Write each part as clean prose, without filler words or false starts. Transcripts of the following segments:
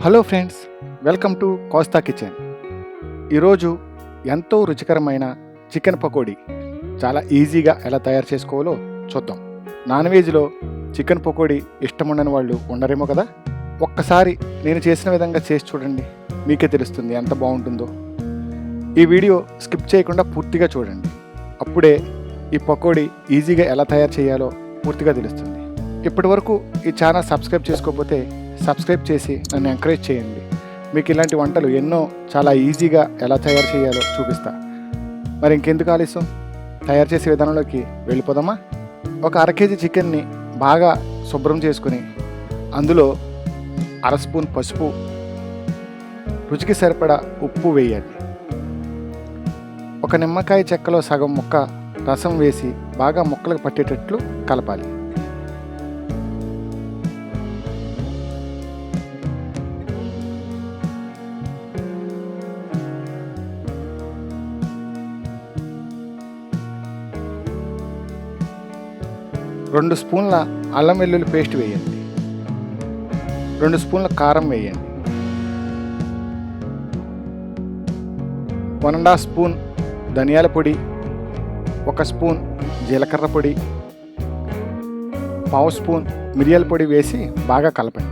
Hello friends, welcome to Kosta kitchen. ఈరోజు ఎంతో రుచికరమైన చికెన్ పకోడీ చాలా ఈజీగా ఎలా తయారు చేసుకోవాలో చూద్దాం. నాన్ వెజ్లో చికెన్ పకోడీ ఇష్టం ఉండని వాళ్ళు ఉండరేమో కదా. ఒక్కసారి నేను చేసిన విధంగా చేసి చూడండి, మీకే తెలుస్తుంది ఎంత బాగుంటుందో. ఈ వీడియో స్కిప్ చేయకుండా పూర్తిగా చూడండి, అప్పుడే ఈ పకోడీ ఈజీగా ఎలా తయారు చేయాలో పూర్తిగా తెలుస్తుంది. ఇప్పటి వరకు ఈ ఛానల్ సబ్స్క్రైబ్ చేసుకోకపోతే సబ్స్క్రైబ్ చేసి నన్ను ఎంకరేజ్ చేయండి. మీకు ఇలాంటి వంటలు ఎన్నో చాలా ఈజీగా ఎలా తయారు చేయాలో చూపిస్తా. మరి ఇంకెందుకు ఆలస్యం, తయారు చేసే విధానంలోకి వెళ్ళిపోదామా. ఒక అర కేజీ చికెన్ని బాగా శుభ్రం చేసుకుని అందులో అర స్పూన్ పసుపు, రుచికి సరిపడా ఉప్పు వేయాలి. ఒక నిమ్మకాయ చెక్కలో సగం ముక్క రసం వేసి బాగా ముక్కలకు పట్టేటట్లు కలపాలి. రెండు స్పూన్ల అల్లం వెల్లుల్లి పేస్ట్ వేయండి. 2 స్పూన్ల కారం వేయండి. 1.5 స్పూన్ ధనియాల పొడి, 1 స్పూన్ జీలకర్ర పొడి, 1/2 స్పూన్ మిరియాల పొడి వేసి బాగా కలపండి.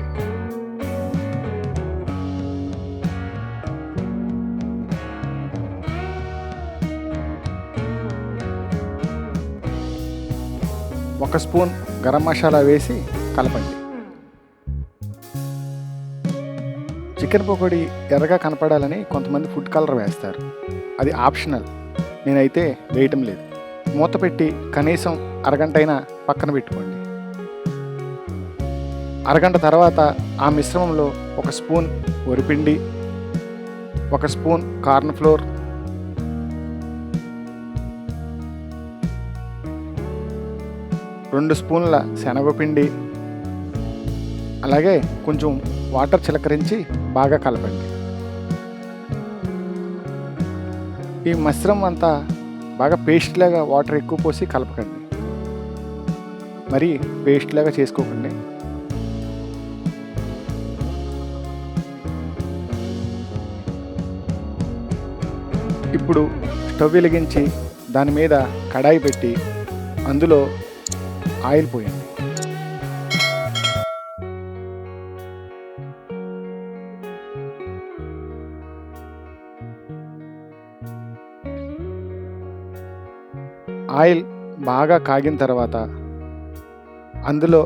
ఒక స్పూన్ గరం మసాలా వేసి కలపండి. చికెన్ పకోడీ ఎర్రగా కనపడాలని కొంతమంది ఫుడ్ కలర్ వేస్తారు, అది ఆప్షనల్. నేనైతే వేయటం లేదు. మూత పెట్టి కనీసం అరగంట అయినా పక్కన పెట్టుకోండి. అరగంట తర్వాత ఆ మిశ్రమంలో 1 స్పూన్ వరిపిండి, 1 స్పూన్ కార్న్ ఫ్లోర్, 2 స్పూన్ల శనగపిండి, అలాగే కొంచెం వాటర్ చిలకరించి బాగా కలపండి. ఈ మిశ్రమం అంతా బాగా పేస్ట్ లాగా వాటర్ ఎక్కువ పోసి కలపకండి, మరి పేస్ట్ లాగా చేసుకోకండి. ఇప్పుడు స్టవ్ వెలిగించి దాని మీద కడాయి పెట్టి అందులో ఆయిల్ పోయండి. ఆయిల్ బాగా కాగిన తర్వాత అందులో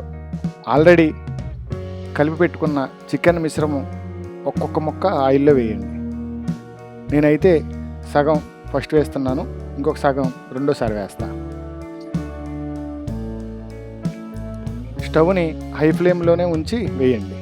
ఆల్రెడీ కలిపి పెట్టుకున్న చికెన్ మిశ్రమం ఒక్కొక్క ముక్క ఆయిల్లో వేయండి. నేనైతే సగం ఫస్ట్ వేస్తున్నాను, ఇంకొక సగం రెండోసారి వేస్తా. స్టవ్ని హై ఫ్లేమ్లోనే ఉంచి వేయండి.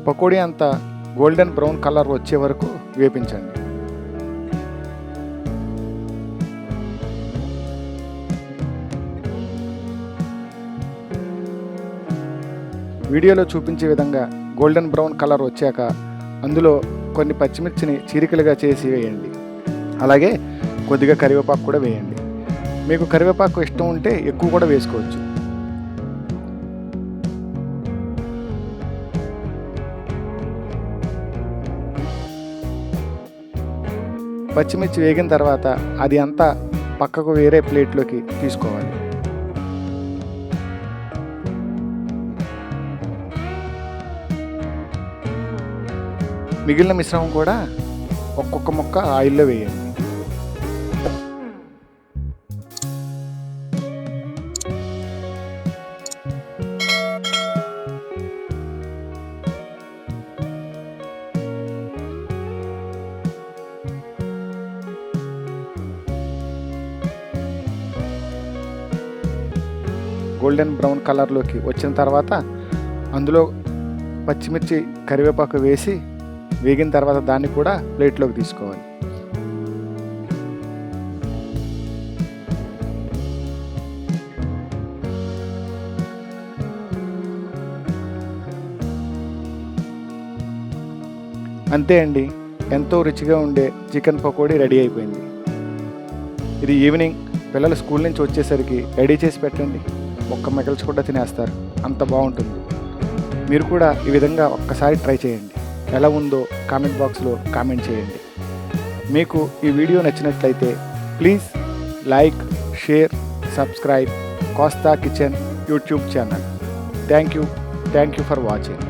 పకోడీ అంతా గోల్డెన్ బ్రౌన్ కలర్ వచ్చే వరకు వేపించండి. వీడియోలో చూపించే విధంగా గోల్డెన్ బ్రౌన్ కలర్ వచ్చాక అందులో కొన్ని పచ్చిమిర్చిని చీరికలుగా చేసి వేయండి. అలాగే కొద్దిగా కరివేపాకు కూడా వేయండి. మీకు కరివేపాకు ఇష్టం ఉంటే ఎక్కువ కూడా వేసుకోవచ్చు. పచ్చిమిర్చి వేగిన తర్వాత అది అంతా పక్కకు వేరే ప్లేట్లోకి తీసుకోవాలి. మిగిలిన మిశ్రమం కూడా ఒక్కొక్క ముక్క ఆయిల్లో వేయండి. గోల్డెన్ బ్రౌన్ కలర్లోకి వచ్చిన తర్వాత అందులో పచ్చిమిర్చి కరివేపాకు వేసి వేగిన తర్వాత దాన్ని కూడా ప్లేట్లోకి తీసుకోవాలి. అంతే అండి, ఎంతో రుచిగా ఉండే చికెన్ పకోడీ రెడీ అయిపోయింది. ఇది ఈవినింగ్ పిల్లలు స్కూల్ నుంచి వచ్చేసరికి రెడీ చేసి పెట్టండి, ఒక్క మిగల్చకుండా తినేస్తారు, అంత బాగుంటుంది. మీరు కూడా ఈ విధంగా ఒక్కసారి ట్రై చేయండి. ఎలా ఉందో కామెంట్ బాక్స్లో కామెంట్ చేయండి. మీకు ఈ వీడియో నచ్చినట్లయితే please like, share, subscribe Kosta kitchen YouTube channel. Thank you for watching.